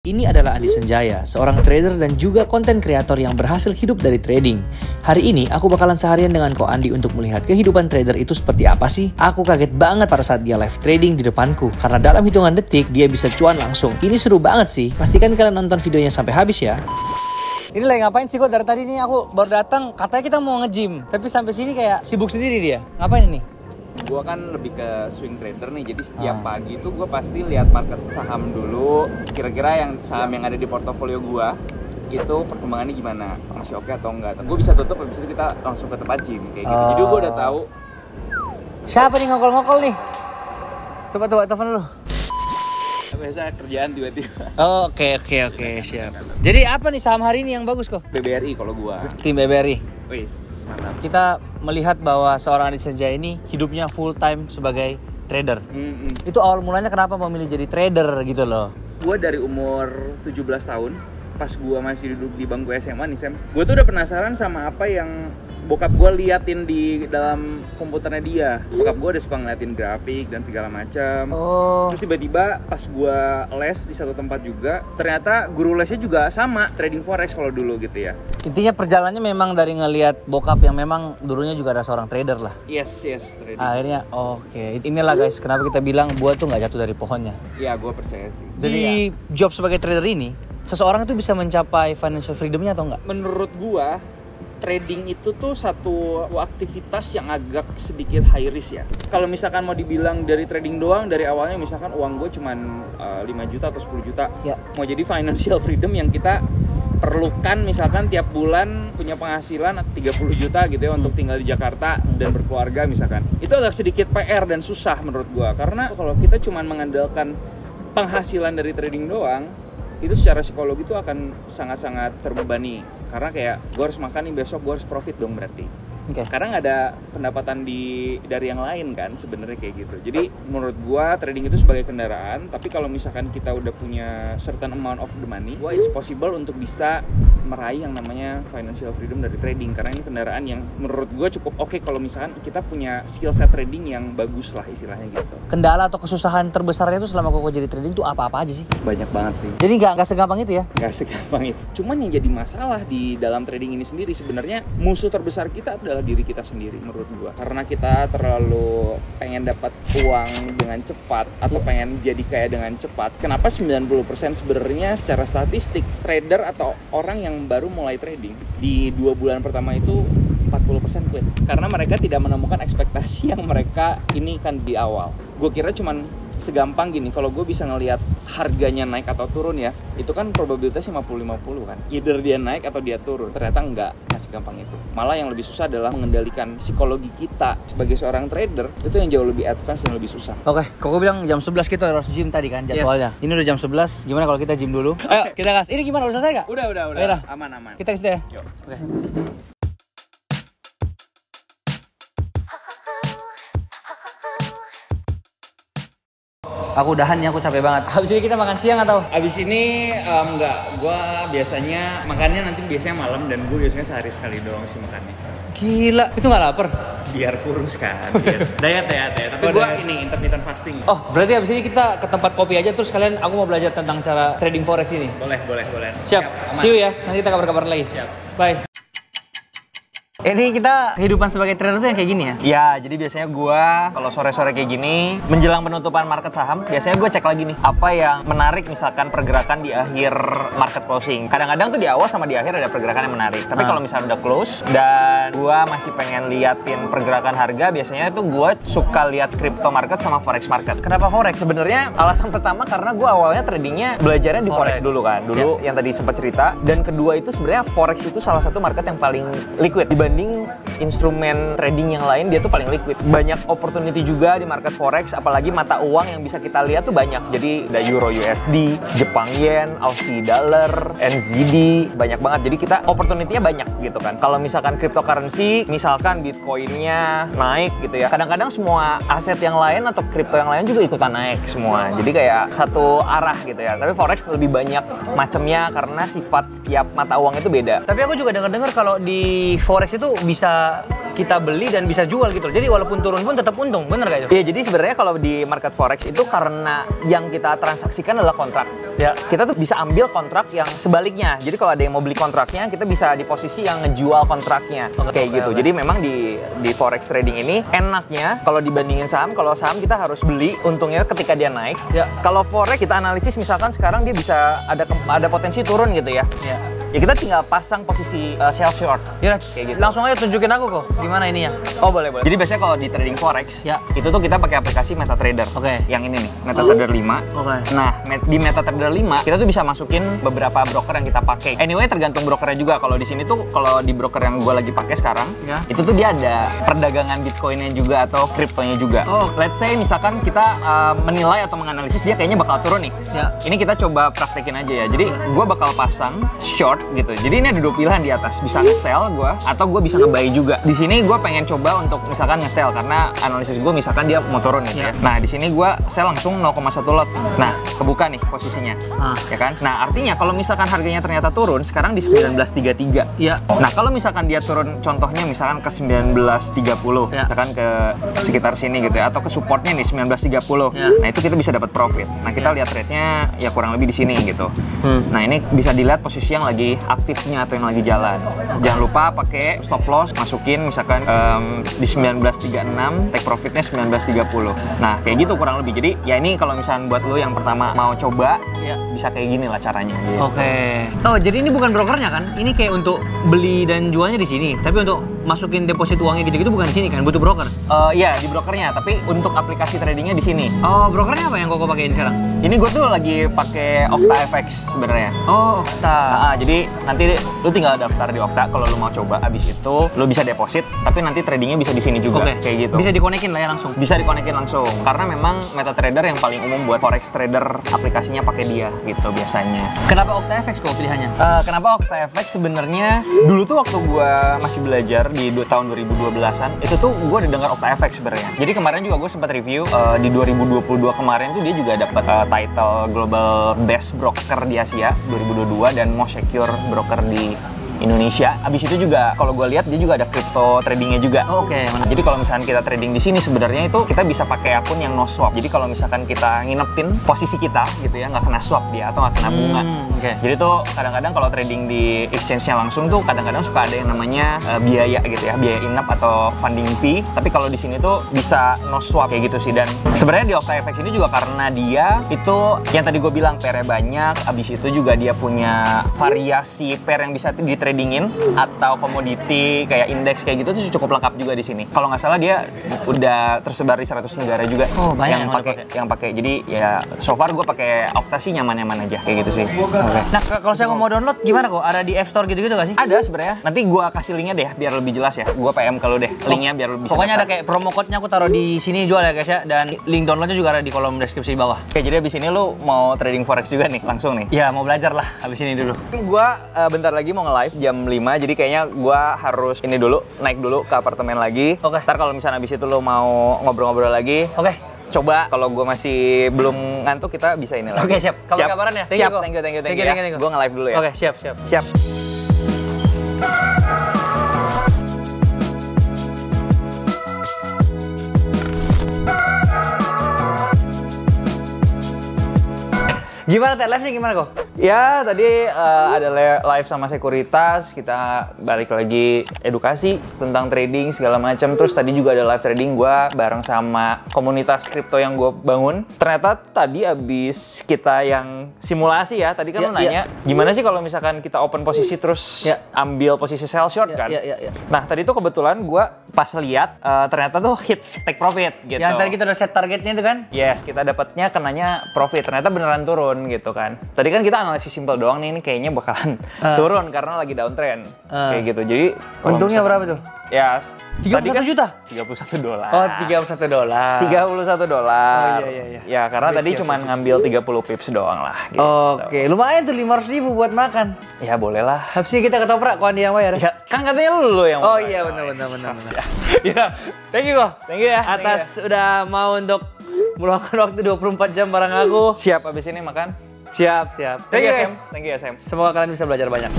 Ini adalah Andi Senjaya, seorang trader dan juga konten kreator yang berhasil hidup dari trading. Hari ini aku bakalan seharian dengan Ko Andi untuk melihat kehidupan trader itu seperti apa sih. Aku kaget banget pada saat dia live trading di depanku, karena dalam hitungan detik dia bisa cuan langsung. Ini seru banget sih, pastikan kalian nonton videonya sampai habis ya. Ini lagi ngapain sih kok? Dari tadi nih aku baru datang, katanya kita mau nge-gym, tapi sampai sini kayak sibuk sendiri dia. Ngapain ini? Gue kan lebih ke swing trader nih, jadi setiap pagi itu gue pasti lihat market saham dulu, kira-kira yang saham yang ada di portofolio gue itu perkembangannya gimana, masih oke atau enggak. Gue bisa tutup, habis itu kita langsung ke tempat gym kayak gitu. Jadi gue udah tahu. Siapa nih ngokol-ngokol nih? Coba telepon dulu. Biasa kerjaan tiba-tiba. Oke, siap. Jadi apa nih saham hari ini yang bagus kok? BBRI kalau gue. Tim BBRI. Wis, mantap. Kita melihat bahwa seorang Andi Senjaya ini hidupnya full time sebagai trader. Itu awal mulanya kenapa memilih jadi trader gitu loh? Gue dari umur 17 tahun, pas gue masih duduk di bangku SMA nih Sam, gue tuh udah penasaran sama apa yang bokap gue liatin di dalam komputernya dia. Bokap gue udah suka ngeliatin grafik dan segala macam. Terus tiba-tiba pas gue les di satu tempat juga, ternyata guru lesnya juga sama, trading forex kalau dulu gitu ya. Intinya perjalanannya memang dari ngelihat bokap yang memang dulunya juga ada seorang trader lah. Yes, trading. Akhirnya oke. Inilah guys, kenapa kita bilang buah tuh nggak jatuh dari pohonnya. Iya, gue percaya sih. Jadi job sebagai trader ini, seseorang itu bisa mencapai financial freedomnya atau enggak? Menurut gue, trading itu tuh satu aktivitas yang agak sedikit high risk ya. Kalau misalkan mau dibilang dari trading doang, dari awalnya misalkan uang gue cuman 5 juta atau 10 juta ya. Mau jadi financial freedom yang kita perlukan misalkan tiap bulan punya penghasilan 30 juta gitu ya untuk tinggal di Jakarta dan berkeluarga misalkan. Itu agak sedikit PR dan susah menurut gue. Karena kalau kita cuman mengandalkan penghasilan dari trading doang, itu secara psikologi itu akan sangat-sangat terbebani. Karena kayak gue harus makan nih besok, gue harus profit dong berarti. Karena nggak ada pendapatan dari yang lain kan sebenarnya kayak gitu. Jadi menurut gue trading itu sebagai kendaraan. Tapi kalau misalkan kita udah punya certain amount of the money, it's possible untuk bisa meraih yang namanya financial freedom dari trading. Karena ini kendaraan yang menurut gue cukup oke kalau misalkan kita punya skill set trading yang bagus lah istilahnya gitu. Kendala atau kesusahan terbesarnya itu selama koko jadi trading itu apa-apa aja sih? Banyak banget sih. Jadi nggak segampang itu ya? Nggak segampang itu. Cuman yang jadi masalah di dalam trading ini sendiri sebenarnya musuh terbesar kita adalah diri kita sendiri menurut gua. Karena kita terlalu pengen dapat uang dengan cepat atau pengen jadi kaya dengan cepat. Kenapa 90% sebenarnya secara statistik trader atau orang yang baru mulai trading di 2 bulan pertama itu 40% quit. Karena mereka tidak menemukan ekspektasi yang mereka ini kan di awal. Gue kira cuman segampang gini, kalau gue bisa ngelihat harganya naik atau turun ya, itu kan probabilitas 50-50 kan. Either dia naik atau dia turun. Ternyata enggak segampang itu. Malah yang lebih susah adalah mengendalikan psikologi kita sebagai seorang trader. Itu yang jauh lebih advance dan lebih susah. Oke, kok gue bilang jam 11 kita harus gym tadi kan jadwalnya. Yes. Ini udah jam 11, gimana kalau kita gym dulu? Ayo, kita gas. Ini gimana, udah selesai gak? Udah. Ayolah. Aman. Kita ke situ ya? Yuk. Oke. Aku udahan nih, aku capek banget. Habis ini kita makan siang atau? Habis ini enggak, gue biasanya makannya nanti biasanya malam dan gue biasanya sehari sekali doang sih makannya. Gila, itu nggak lapar? Biar kurus kan, biar diet. Tapi gue ini intermittent fasting. Oh, berarti habis ini kita ke tempat kopi aja terus kalian aku mau belajar tentang cara trading forex ini. Boleh. Siap. See you ya, nanti kita kabar-kabar lagi. Siap. Bye. Ini kita kehidupan sebagai trader tuh yang kayak gini ya? Ya, jadi biasanya gue kalau sore-sore kayak gini, menjelang penutupan market saham, biasanya gue cek lagi nih, apa yang menarik misalkan pergerakan di akhir market closing. Kadang-kadang tuh di awal sama di akhir ada pergerakan yang menarik. Tapi kalau misalnya udah close, dan gue masih pengen liatin pergerakan harga, biasanya tuh gue suka lihat crypto market sama forex market. Kenapa forex? Sebenarnya alasan pertama karena gue awalnya tradingnya belajarnya di forex dulu kan. Dulu yang tadi sempat cerita. Dan kedua itu sebenarnya forex itu salah satu market yang paling liquid dibanding instrumen trading yang lain, dia tuh paling liquid. Banyak opportunity juga di market forex, apalagi mata uang yang bisa kita lihat tuh banyak. Jadi ada Euro USD, Jepang Yen, Aussie Dollar, NZD, banyak banget. Jadi kita opportunity-nya banyak gitu kan. Kalau misalkan cryptocurrency, misalkan Bitcoin-nya naik gitu ya. Kadang-kadang semua aset yang lain atau kripto yang lain juga ikutan naik semua. Jadi kayak satu arah gitu ya. Tapi forex lebih banyak macamnya karena sifat setiap mata uang itu beda. Tapi aku juga dengar kalau di forex itu bisa kita beli dan bisa jual gitu. Jadi walaupun turun pun tetap untung, bener gak itu? Iya, jadi sebenarnya kalau di market forex itu karena yang kita transaksikan adalah kontrak. Ya, kita tuh bisa ambil kontrak yang sebaliknya. Jadi kalau ada yang mau beli kontraknya, kita bisa di posisi yang ngejual kontraknya. Kayak gitu. Jadi memang di forex trading ini enaknya kalau dibandingin saham, kalau saham kita harus beli untungnya ketika dia naik. Ya, kalau forex kita analisis misalkan sekarang dia bisa ada potensi turun gitu ya. Ya kita tinggal pasang posisi sell short. Ya, kayak gitu. Langsung aja tunjukin aku kok gimana ininya. Oh, boleh. Jadi biasanya kalau di trading forex, ya itu tuh kita pakai aplikasi MetaTrader. Oke. Yang ini nih, MetaTrader 5. Oke. Nah, di MetaTrader 5 kita tuh bisa masukin beberapa broker yang kita pakai. Anyway, tergantung brokernya juga. Kalau di sini tuh kalau di broker yang gue lagi pakai sekarang, ya, itu tuh dia ada perdagangan Bitcoinnya juga atau kriptonya juga. Oh, let's say misalkan kita menilai atau menganalisis dia kayaknya bakal turun nih. Ya. Ini kita coba praktekin aja ya. Jadi gue bakal pasang short gitu. Jadi ini ada dua pilihan di atas, bisa nge-sell gue atau gue bisa nge-buy juga. Di sini gue pengen coba untuk misalkan nge-sell karena analisis gue misalkan dia mau turun gitu ya. Nah, di sini gue sell langsung 0,1 lot. Nah, kebuka nih posisinya. Ya kan? Nah, artinya kalau misalkan harganya ternyata turun sekarang di 19.33. Ya. Nah, kalau misalkan dia turun contohnya misalkan ke 19.30, ya, misalkan ke sekitar sini gitu ya atau ke supportnya nih 19.30. Ya. Nah, itu kita bisa dapat profit. Nah, kita lihat rate-nya ya kurang lebih di sini gitu. Nah, ini bisa dilihat posisi yang lagi aktifnya atau yang lagi jalan. Jangan lupa pakai stop loss, masukin misalkan di 19.36, take profitnya 19.30. Nah, kayak gitu kurang lebih. Jadi ya ini kalau misalkan buat lo yang pertama mau coba, ya bisa kayak gini lah caranya. Gitu. Oke. Oh, jadi ini bukan brokernya kan? Ini kayak untuk beli dan jualnya di sini. Tapi untuk masukin deposit uangnya gitu-gitu bukan di sini kan? Butuh broker? Iya, di brokernya. Tapi untuk aplikasi tradingnya di sini. Oh, brokernya apa yang koko pakein sekarang? Ini gue tuh lagi pakai OctaFX sebenarnya. Oh, Okta. Jadi nanti lu tinggal daftar di Okta kalau lu mau coba. Abis itu lu bisa deposit, tapi nanti tradingnya bisa di sini juga. Kayak gitu. Bisa dikonekin lah ya langsung. Bisa dikonekin langsung. Karena memang MetaTrader yang paling umum buat forex trader aplikasinya pakai dia gitu biasanya. Kenapa OctaFX kok pilihannya? Kenapa OctaFX sebenarnya dulu tuh waktu gua masih belajar di tahun 2012-an itu tuh gua udah dengar OctaFX sebenarnya. Jadi kemarin juga gue sempat review di 2022 kemarin tuh dia juga dapat title Global Best Broker di Asia 2022 dan Most Secure Broker di Indonesia. Abis itu juga kalau gue lihat dia juga ada crypto tradingnya juga. Oke. Jadi kalau misalkan kita trading di sini sebenarnya itu kita bisa pakai akun yang no swap. Jadi kalau misalkan kita nginepin posisi kita gitu ya nggak kena swap dia atau nggak kena bunga. Jadi tuh kadang-kadang kalau trading di exchange-nya langsung tuh kadang-kadang suka ada yang namanya biaya gitu ya, biaya inap atau funding fee. Tapi kalau di sini tuh bisa no swap kayak gitu sih. Dan sebenarnya di OctaFX ini juga karena dia itu yang tadi gue bilang pair-nya banyak. Abis itu juga dia punya variasi pair yang bisa di tradingin atau komoditi kayak indeks kayak gitu tuh cukup lengkap juga di sini. Kalau nggak salah dia udah tersebar di 100 negara juga. Oh, banyak yang pakai. Jadi ya so far gue pakai Okta sih nyaman-nyaman aja kayak gitu sih. Nah, kalau saya mau download gimana kok? Ada di App Store gitu-gitu nggak sih? Ada sebenarnya. Nanti gue kasih linknya deh biar lebih jelas ya. Gue PM kalau deh linknya biar lebih. Pokoknya ada kayak promo code-nya aku taruh di sini jual ya guys ya, dan link downloadnya juga ada di kolom deskripsi di bawah. Oke, jadi abis ini lu mau trading forex juga nih langsung nih? Ya mau belajar lah abis ini dulu. Gue bentar lagi mau nge-live jam 5, jadi kayaknya gue harus ini dulu, naik dulu ke apartemen lagi. Oke. Ntar kalau misalnya abis itu lo mau ngobrol-ngobrol lagi, oke. Coba kalau gue masih belum ngantuk kita bisa ini lagi. Oke, siap. Kabar-kabaran ya. Siap, thank you ya. Gue nge-live dulu ya. Oke, siap. Gimana live-nya gimana kok? Ya tadi ada live sama Sekuritas, kita balik lagi edukasi tentang trading segala macam. Terus tadi juga ada live trading gue bareng sama komunitas kripto yang gue bangun. Ternyata tadi abis kita yang simulasi ya, tadi kan lo nanya gimana sih kalau misalkan kita open posisi terus ambil posisi sell short kan? Nah tadi tuh kebetulan gue pas lihat ternyata tuh hit take profit gitu. Yang tadi kita udah set targetnya itu kan? Yes, kita dapatnya kenanya profit. Ternyata beneran turun gitu kan. Tadi kan kita analisis simpel doang nih, ini kayaknya bakalan turun karena lagi downtrend. Kayak gitu. Jadi untungnya berapa tuh? Ya, 31 juta? $31. Oh, $31. $31. Oh iya. Ya, karena tadi cuma ngambil 30 pips doang lah gitu. Oke, lumayan tuh 500.000 buat makan. Ya, boleh lah. Habisnya kita ketoprak, kok Andi yang bayar ya? Kan katanya lu yang Oh iya, benar. Ya, thank you kok. Thank you ya. Atas udah mau untuk meluangkan waktu 24 jam bareng aku. Siap abis ini makan. Siap. Thank you ya, Sam. Semoga kalian bisa belajar banyak.